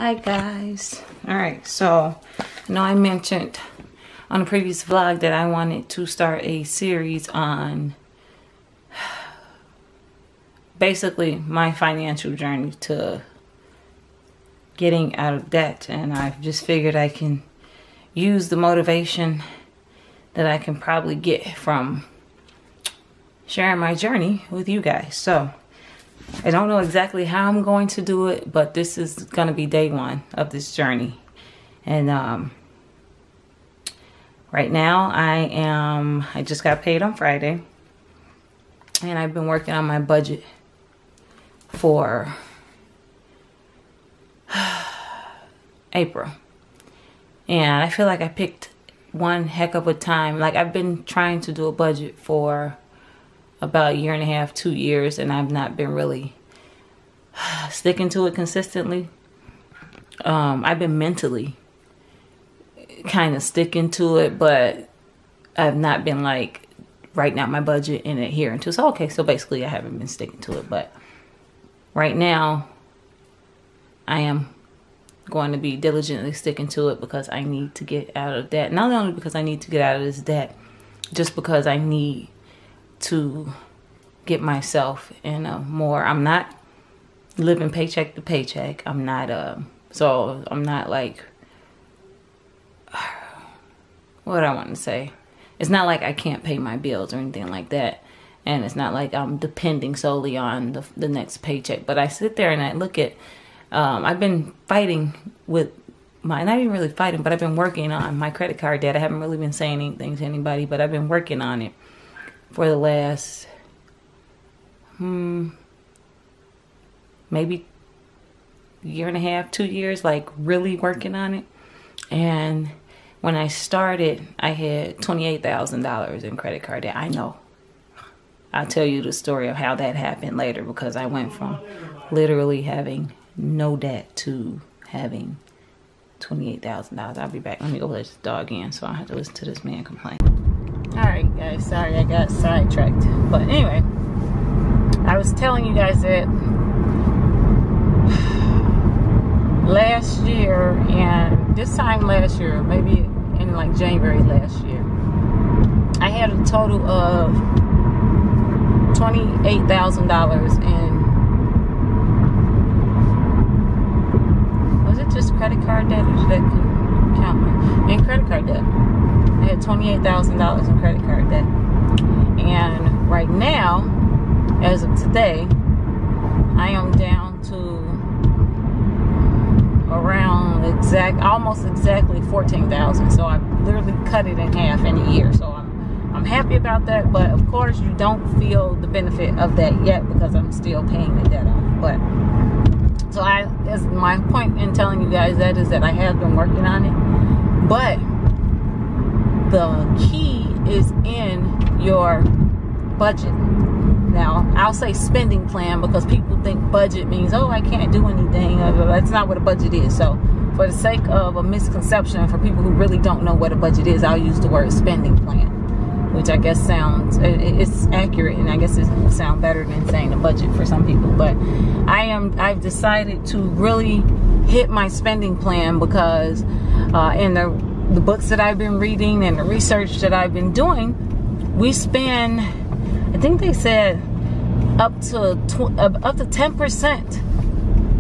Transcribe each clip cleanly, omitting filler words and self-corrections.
Hi guys. Alright, so I know I mentioned on a previous vlog that I wanted to start a series on basically my financial journey to getting out of debt, and I've just figured I can use the motivation that I can probably get from sharing my journey with you guys. So I don't know exactly how I'm going to do it, but this is going to be day one of this journey. And right now I just got paid on Friday, and I've been working on my budget for April. And I feel like I picked one heck of a time. Like, I've been trying to do a budget for about a year and a half, 2 years, and I've not been really sticking to it consistently. I've been mentally kind of sticking to it, but I've not been like writing out my budget and adhering to it. So okay, so basically I haven't been sticking to it, but right now I am going to be diligently sticking to it because I need to get out of debt. Not only because I need to get out of this debt, just because I need to get myself in a more, I'm not living paycheck to paycheck. I'm not so I'm not like, what I want to say, it's not like I can't pay my bills or anything like that, and it's not like I'm depending solely on the next paycheck. But I sit there and I look at I've been fighting with my, not even really fighting, but I've been working on my credit card debt. I haven't really been saying anything to anybody, but I've been working on it for the last maybe year and a half, 2 years, like really working on it. And when I started, I had $28,000 in credit card debt. I know. I'll tell you the story of how that happened later, because I went from literally having no debt to having $28,000. I'll be back. Let me go let this dog in, so I have to listen to this man complain. Alright guys, sorry I got sidetracked. But anyway, I was telling you guys that last year, and this time last year, maybe in like January last year, I had a total of $28,000 in, was it just credit card debt, or did that count? In credit card debt. I had $28,000 in credit card debt. And right now, as of today, I am down to around almost exactly $14,000. So I literally cut it in half in a year. So I'm happy about that. But of course, you don't feel the benefit of that yet, because I'm still paying the debt off. But so as my point in telling you guys that is that I have been working on it. But the key is in your budget. Now, I'll say spending plan, because people think budget means, oh, I can't do anything. That's not what a budget is. So for the sake of a misconception, for people who really don't know what a budget is, I'll use the word spending plan, which I guess sounds, it's accurate, and I guess it will sound better than saying a budget for some people. But I've decided to really hit my spending plan, because in the books that I've been reading and the research that I've been doing, we spend, I think they said up to 10%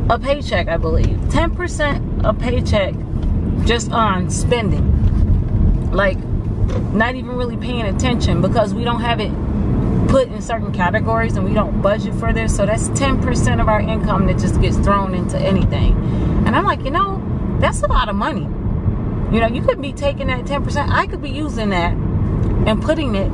a paycheck, I believe. 10% a paycheck just on spending. Like, not even really paying attention, because we don't have it put in certain categories and we don't budget for this. So that's 10% of our income that just gets thrown into anything. And I'm like, you know, that's a lot of money. You know, you could be taking that 10%. I could be using that and putting it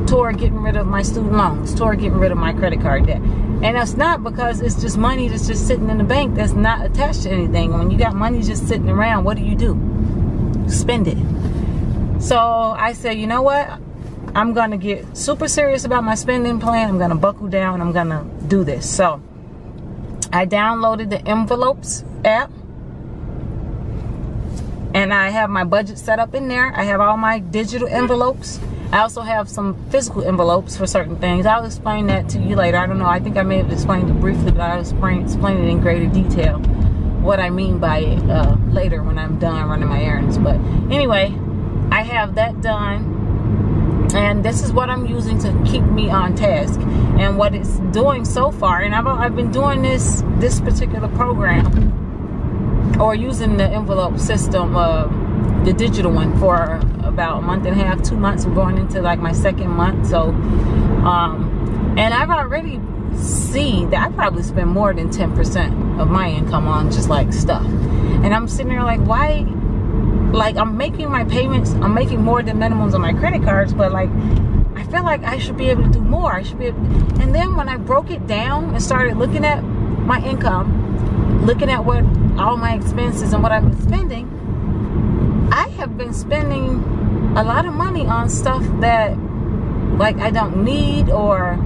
toward getting rid of my student loans, toward getting rid of my credit card debt. And that's not because it's just money that's just sitting in the bank that's not attached to anything. When you got money just sitting around, what do? You spend it. So I said, you know what? I'm going to get super serious about my spending plan. I'm going to buckle down. I'm going to do this. So I downloaded the Envelopes app, and I have my budget set up in there. I have all my digital envelopes. I also have some physical envelopes for certain things. I'll explain that to you later. I don't know. I think I may have explained it briefly, but I'll explain it in greater detail. what I mean by it later when I'm done running my errands. But anyway, I have that done, and this is what I'm using to keep me on task, and what it's doing so far. And I've been doing this particular program, or using the envelope system, the digital one, for about a month and a half, 2 months. We're going into like my second month. So and I've already see that I probably spend more than 10% of my income on just like stuff. And I'm sitting there like, why? Like, I'm making my payments, I'm making more than minimums on my credit cards, but like, I feel like I should be able to do more. I should be able, and then when I broke it down and started looking at my income, looking at what all my expenses and what I've been spending, I have been spending a lot of money on stuff that like I don't need, or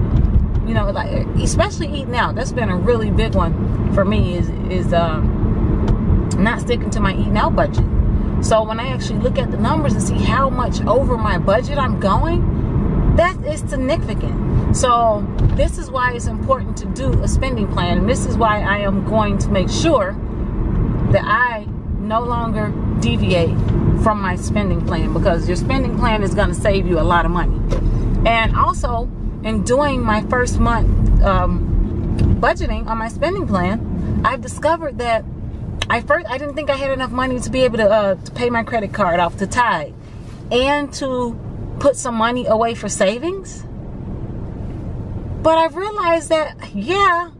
you know, like especially eating out. That's been a really big one for me, is not sticking to my eating out budget. So when I actually look at the numbers and see how much over my budget I'm going, that is significant. So this is why it's important to do a spending plan, and this is why I am going to make sure that I no longer deviate from my spending plan, because your spending plan is going to save you a lot of money. And also, in doing my first month budgeting on my spending plan, I've discovered that I didn't think I had enough money to be able to pay my credit card off, to tithe, and to put some money away for savings. But I've realized that, yeah,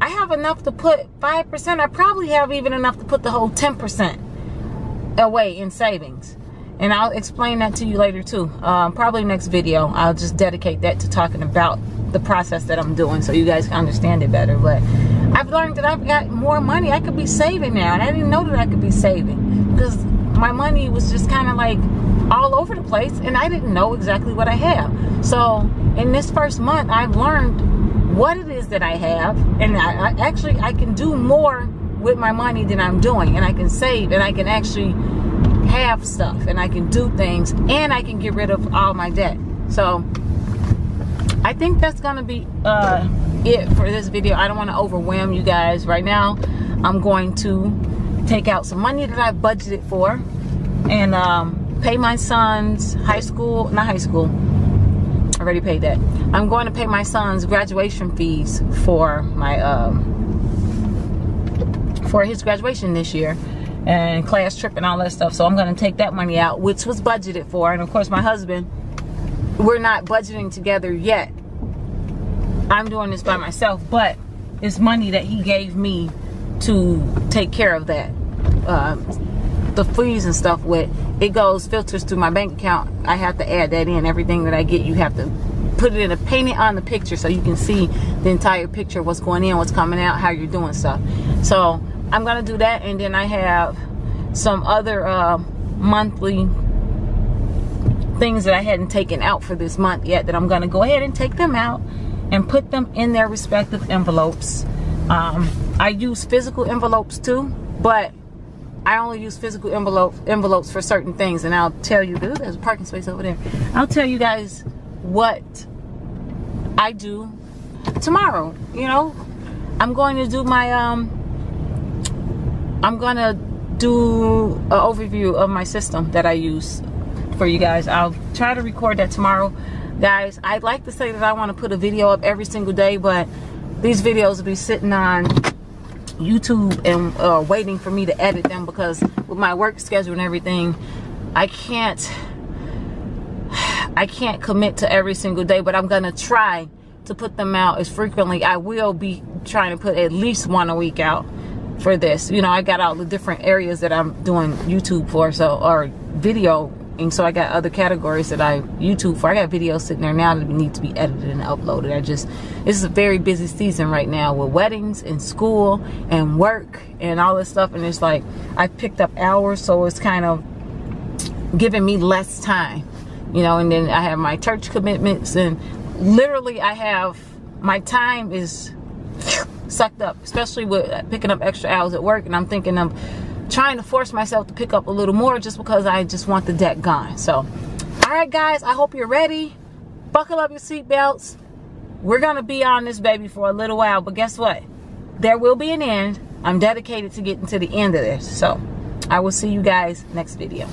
I have enough to put 5%. I probably have even enough to put the whole 10% away in savings. And I'll explain that to you later too. Probably next video, I'll just dedicate that to talking about the process that I'm doing, so you guys can understand it better. But I've learned that I've got more money I could be saving now, and I didn't know that I could be saving, because my money was just kind of like all over the place, and I didn't know exactly what I have. So in this first month, I've learned what it is that I have, and I can do more with my money than I'm doing, and I can save, and I can actually have stuff, and I can do things, and I can get rid of all my debt. So I think that's gonna be it for this video. I don't want to overwhelm you guys right now. I'm going to take out some money that I budgeted for, and pay my son's I already paid that. I'm going to pay my son's graduation fees for my for his graduation this year, and class trip and all that stuff. So I'm going to take that money out, which was budgeted for. And of course, my husband, we're not budgeting together yet. I'm doing this by myself, but it's money that he gave me to take care of that, the fees and stuff with. It goes, filters through my bank account. I have to add that in. Everything that I get, you have to put it in, paint it on the picture, so you can see the entire picture, what's going in, what's coming out, how you're doing stuff. So I'm gonna do that, and then I have some other monthly things that I hadn't taken out for this month yet, that I'm gonna go ahead and take them out and put them in their respective envelopes. I use physical envelopes too, but I only use physical envelopes for certain things, and I'll tell you, there's a parking space over there. I'll tell you guys what I do tomorrow. You know, I'm going to do my I'm gonna do an overview of my system that I use for you guys. I'll try to record that tomorrow, guys. I'd like to say that I want to put a video up every single day, but these videos will be sitting on YouTube and waiting for me to edit them, because with my work schedule and everything, I can't commit to every single day. But I'm gonna try to put them out as frequently. I will be trying to put at least one a week out for this. You know, I got all the different areas that I'm doing YouTube for, so, or video, and so I got other categories that I YouTube for. I got videos sitting there now that need to be edited and uploaded. This is a very busy season right now with weddings and school and work and all this stuff, and it's like I picked up hours, so it's kind of giving me less time, you know. And then I have my church commitments, and literally I have, my time is sucked up, especially with picking up extra hours at work, and I'm thinking of trying to force myself to pick up a little more, just because I just want the debt gone. So all right guys, I hope you're ready. Buckle up your seatbelts. We're gonna be on this baby for a little while, but guess what, there will be an end. I'm dedicated to getting to the end of this. So I will see you guys next video.